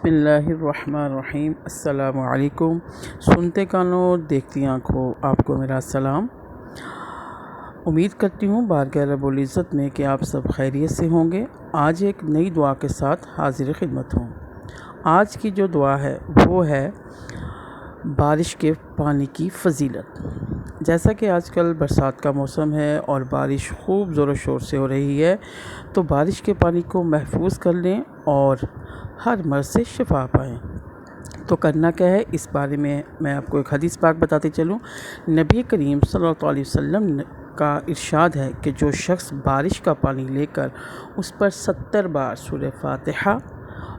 بسم اللہ الرحمن الرحیم۔ السلام علیکم۔ سنتے کانوں دیکھتی آنکھوں، آپ کو میرا سلام۔ امید کرتی ہوں بارگاہ رب العزت میں کہ آپ سب خیریت سے ہوں گے۔ آج ایک نئی دعا کے ساتھ حاضر خدمت ہوں۔ آج کی جو دعا ہے وہ ہے بارش کے پانی کی فضیلت۔ جیسا کہ آج کل برسات کا موسم ہے اور بارش خوب زور و شور سے ہو رہی ہے، تو بارش کے پانی کو محفوظ کر لیں اور ہر مرض سے شفا پائیں۔ تو کرنا کیا ہے، اس بارے میں آپ کو ایک حدیث پاک بتاتے چلوں۔ نبی کریم صلی اللہ علیہ وسلم کا ارشاد ہے کہ جو شخص بارش کا پانی لے کر اس پر 70 بار سورہ فاتحہ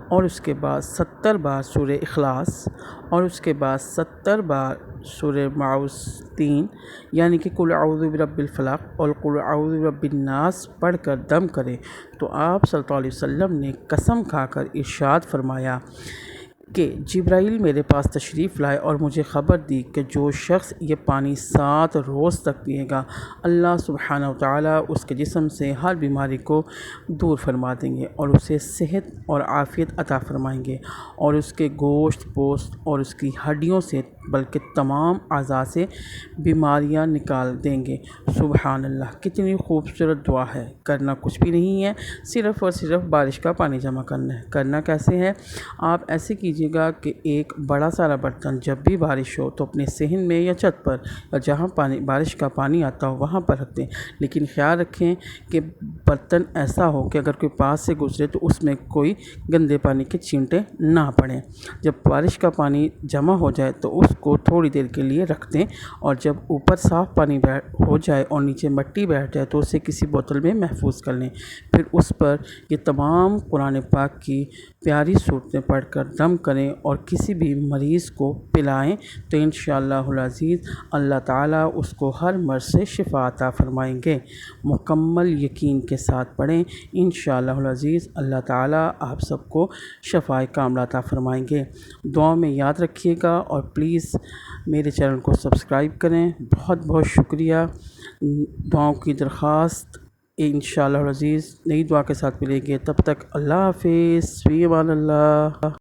اور اس کے بعد 70 بار سورہ اخلاص اور اس کے بعد 70 بار سورہ معوذتین یعنی کہ قل اعوذ برب الفلق اور قل اعوذ برب الناس پڑھ کر دم کرے، تو آپ صلی اللہ علیہ وسلم نے قسم کھا کر ارشاد فرمایا کہ جبرائیل میرے پاس تشریف لائے اور مجھے خبر دی کہ جو شخص یہ پانی 7 روز تک پیے گا، اللہ سبحانہ و تعالیٰ اس کے جسم سے ہر بیماری کو دور فرما دیں گے اور اسے صحت اور عافیت عطا فرمائیں گے، اور اس کے گوشت پوست اور اس کی ہڈیوں سے بلکہ تمام اعضاء سے بیماریاں نکال دیں گے۔ سبحان اللہ، کتنی خوبصورت دعا ہے۔ کرنا کچھ بھی نہیں ہے، صرف اور صرف بارش کا پانی جمع کرنا ہے۔ کرنا کیسے ہے، آپ ایسے کیجیے گا کہ ایک بڑا سارا برتن جب بھی بارش ہو تو اپنے صحن میں یا چھت پر یا جہاں بارش کا پانی آتا ہو وہاں پر رکھ دیں، لیکن خیال رکھیں کہ برتن ایسا ہو کہ اگر کوئی پاس سے گزرے تو اس میں کوئی گندے پانی کے چھینٹے نہ پڑیں۔ جب بارش کا پانی جمع ہو جائے تو اس کو تھوڑی دیر کے لیے رکھ دیں، اور جب اوپر صاف پانی ہو جائے اور نیچے مٹی بیٹھ جائے تو اسے کسی بوتل میں محفوظ کر لیں۔ پھر اس پر یہ تمام قرآن پاک کی پیاری صورتیں پڑھ کر دم کریں اور کسی بھی مریض کو پلائیں، تو انشاءاللہ العزیز اللہ تعالیٰ اس کو ہر مرض سے شفا عطا فرمائیں گے۔ مکمل یقین کے ساتھ پڑھیں، انشاءاللہ العزیز اللہ تعالیٰ آپ سب کو شفائے کاملہ عطا فرمائیں گے۔ دعا میں یاد رکھیے گا اور پلیز میرے چینل کو سبسکرائب کریں۔ بہت بہت شکریہ۔ دعاؤں کی درخواست، انشاءاللہ العزیز نئی دعا کے ساتھ ملیں گے، تب تک اللہ حافظ، فی امان اللہ۔